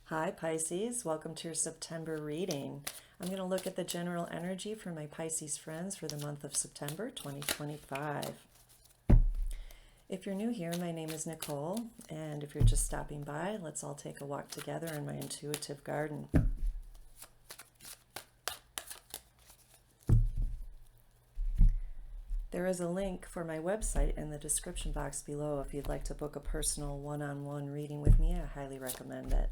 Hi Pisces, welcome to your September reading. I'm going to look at the general energy for my Pisces friends for the month of September 2025. If you're new here, my name is Nicole, and if you're just stopping by, let's all take a walk together in my intuitive garden. There is a link for my website in the description box below if you'd like to book a personal one-on-one reading with me. I highly recommend it.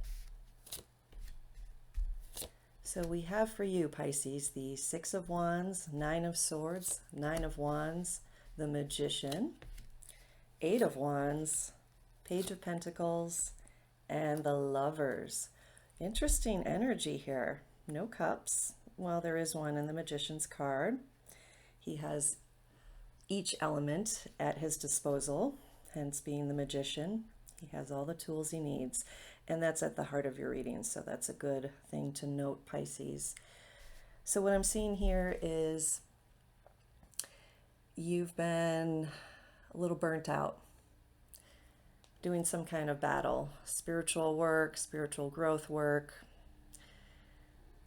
So we have for you, Pisces, the Six of Wands, Nine of Swords, Nine of Wands, the Magician, Eight of Wands, Page of Pentacles, and the Lovers. Interesting energy here. No cups. Well, there is one in the Magician's card. He has each element at his disposal, hence being the Magician. He has all the tools he needs, and that's at the heart of your reading, so that's a good thing to note, Pisces. So what I'm seeing here is you've been a little burnt out doing some kind of battle, spiritual work, spiritual growth work,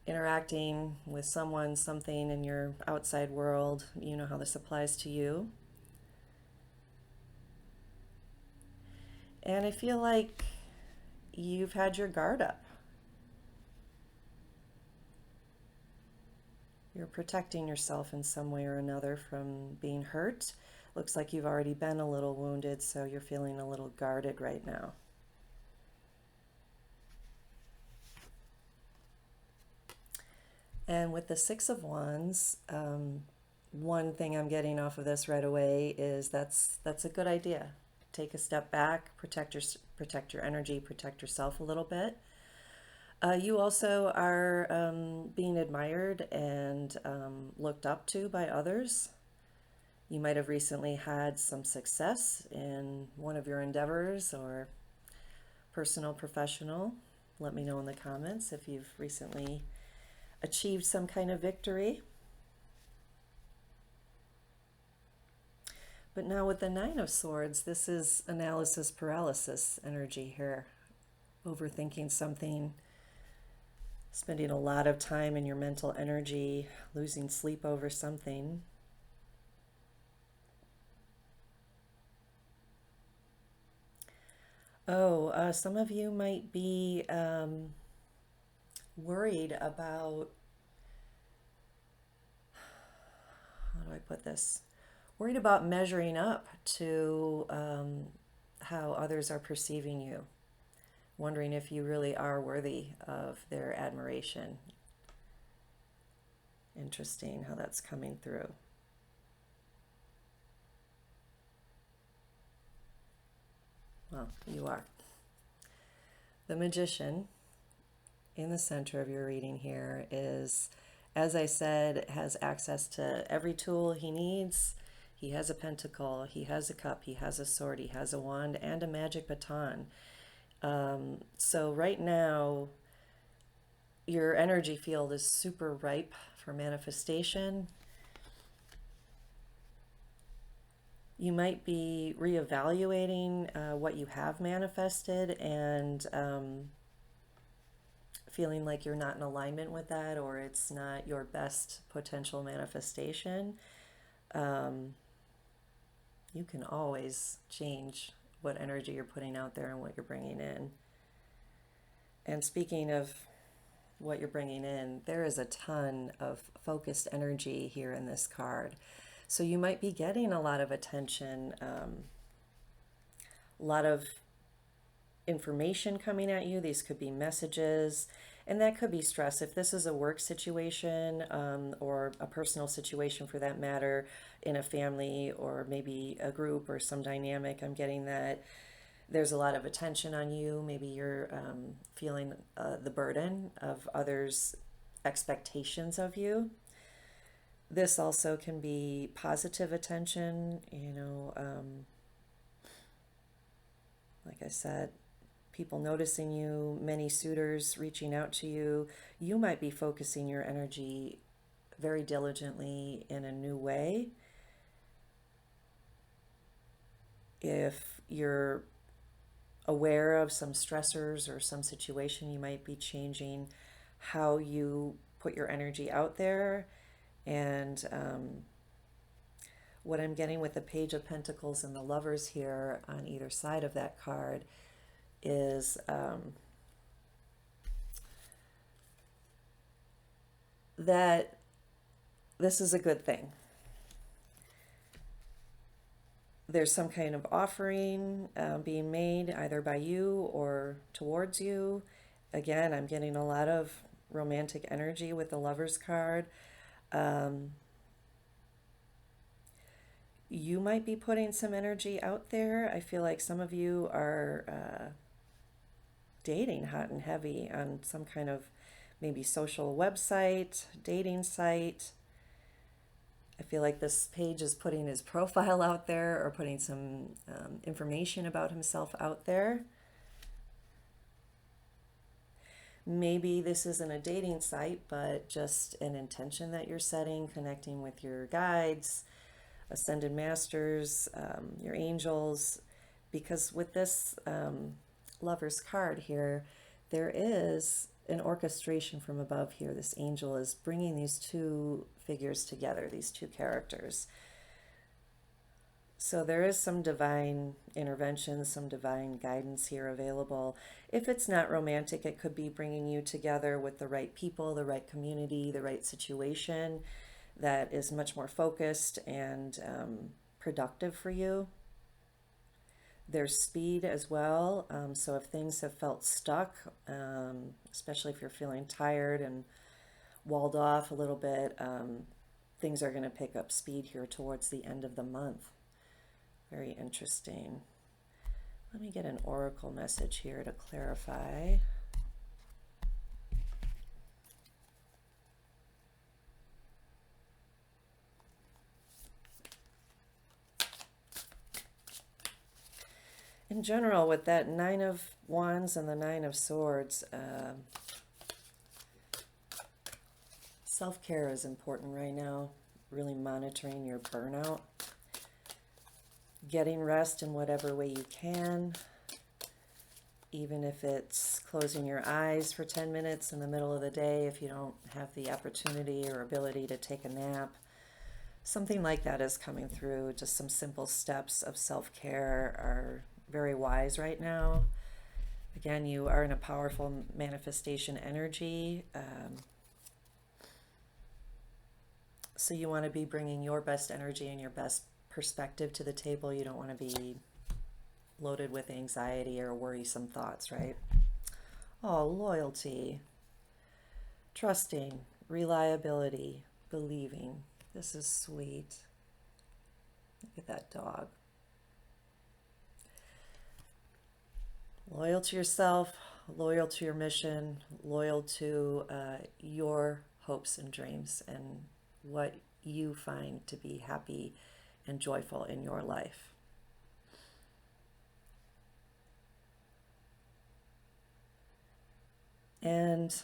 interacting with someone, something in your outside world. You know how this applies to you. And I feel like you've had your guard up. You're protecting yourself in some way or another from being hurt. Looks like you've already been a little wounded, so you're feeling a little guarded right now. And with the Six of Wands, one thing I'm getting off of this right away is that's a good idea. Take a step back, protect your energy, protect yourself a little bit. You also are being admired and looked up to by others. You might have recently had some success in one of your endeavors, or personal, professional. Let me know in the comments if you've recently achieved some kind of victory. But now with the Nine of Swords, this is analysis paralysis energy here. Overthinking something, spending a lot of time in your mental energy, losing sleep over something. Some of you might be worried about, how do I put this? Worried about measuring up to how others are perceiving you. Wondering if you really are worthy of their admiration. Interesting how that's coming through. Well, you are. The Magician in the center of your reading here is, as I said, has access to every tool he needs. He has a pentacle, he has a cup, he has a sword, he has a wand, and a magic baton. So right now, your energy field is super ripe for manifestation. You might be reevaluating what you have manifested and feeling like you're not in alignment with that, or it's not your best potential manifestation. You can always change what energy you're putting out there and what you're bringing in. And speaking of what you're bringing in, there is a ton of focused energy here in this card. So you might be getting a lot of attention, a lot of information coming at you. These could be messages, and that could be stress. If this is a work situation or a personal situation for that matter, in a family or maybe a group or some dynamic, I'm getting that there's a lot of attention on you. Maybe you're feeling the burden of others' expectations of you. This also can be positive attention, like I said, people noticing you, many suitors reaching out to you. You might be focusing your energy very diligently in a new way. If you're aware of some stressors or some situation. You might be changing how you put your energy out there. And what I'm getting with the Page of Pentacles and the Lovers here on either side of that card is that this is a good thing. There's some kind of offering being made either by you or towards you. Again, I'm getting a lot of romantic energy with the Lovers card. You might be putting some energy out there. I feel like some of you are dating hot and heavy on some kind of maybe social website, dating site. I feel like this page is putting his profile out there or putting some information about himself out there. Maybe this isn't a dating site, but just an intention that you're setting, connecting with your guides, ascended masters, your angels, because with this Lover's card here, there is an orchestration from above here. This angel is bringing these two figures together, these two characters. So there is some divine intervention, some divine guidance here available. If it's not romantic, it could be bringing you together with the right people, the right community, the right situation that is much more focused and productive for you. There's speed as well. So if things have felt stuck, especially if you're feeling tired and walled off a little bit, things are going to pick up speed here towards the end of the month. Very interesting. Let me get an oracle message here to clarify. In general, with that Nine of Wands and the Nine of Swords, self-care is important right now. Really monitoring your burnout. Getting rest in whatever way you can. Even if it's closing your eyes for 10 minutes in the middle of the day if you don't have the opportunity or ability to take a nap. Something like that is coming through. Just some simple steps of self-care are very wise right now. Again, you are in a powerful manifestation energy. So you want to be bringing your best energy and your best perspective to the table. You don't want to be loaded with anxiety or worrisome thoughts, right? Oh, loyalty, trusting, reliability, believing. This is sweet. Look at that dog. Loyal to yourself, loyal to your mission, loyal to your hopes and dreams and what you find to be happy and joyful in your life. And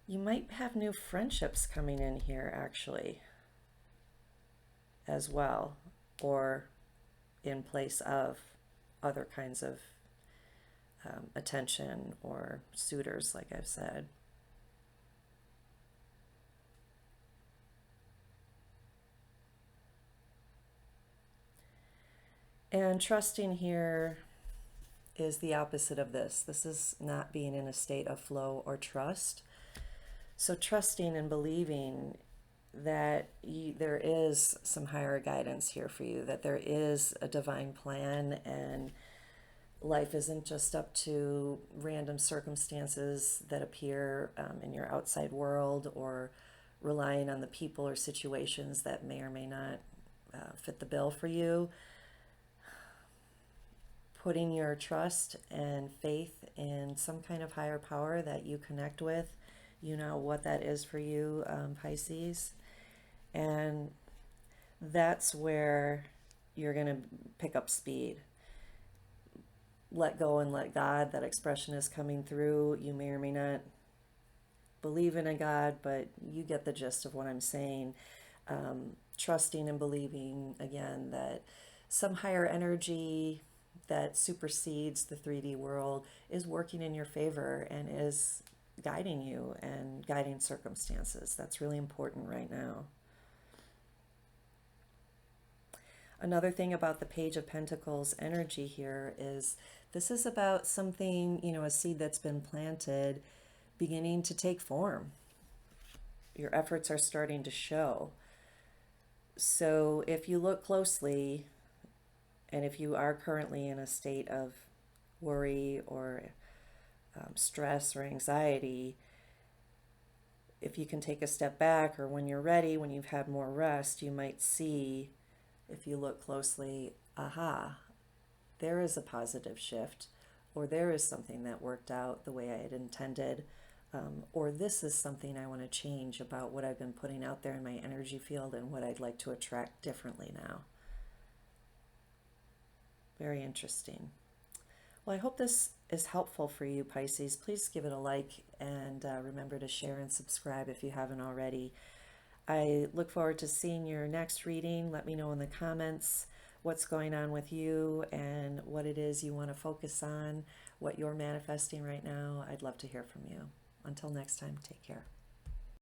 you might have new friendships coming in here actually as well, or in place of other kinds of attention or suitors, like I've said. And trusting here is the opposite of this. This is not being in a state of flow or trust. So trusting and believing that there is some higher guidance here for you, that there is a divine plan and life isn't just up to random circumstances that appear in your outside world or relying on the people or situations that may or may not fit the bill for you. Putting your trust and faith in some kind of higher power that you connect with. You know what that is for you, Pisces. And that's where you're going to pick up speed. Let go and let God. That expression is coming through. You may or may not believe in a God, but you get the gist of what I'm saying. Trusting and believing, again, that some higher energy that supersedes the 3D world is working in your favor and is guiding you and guiding circumstances. That's really important right now. Another thing about the Page of Pentacles energy here is this is about something, a seed that's been planted beginning to take form. Your efforts are starting to show. So if you look closely, and if you are currently in a state of worry or stress or anxiety, if you can take a step back, or when you're ready, when you've had more rest, you might see, if you look closely, aha, there is a positive shift, or there is something that worked out the way I had intended, or this is something I want to change about what I've been putting out there in my energy field and what I'd like to attract differently now. Very interesting. Well, I hope this is helpful for you, Pisces. Please give it a like, and remember to share and subscribe if you haven't already. I look forward to seeing your next reading. Let me know in the comments what's going on with you and what it is you want to focus on, what you're manifesting right now. I'd love to hear from you. Until next time, take care.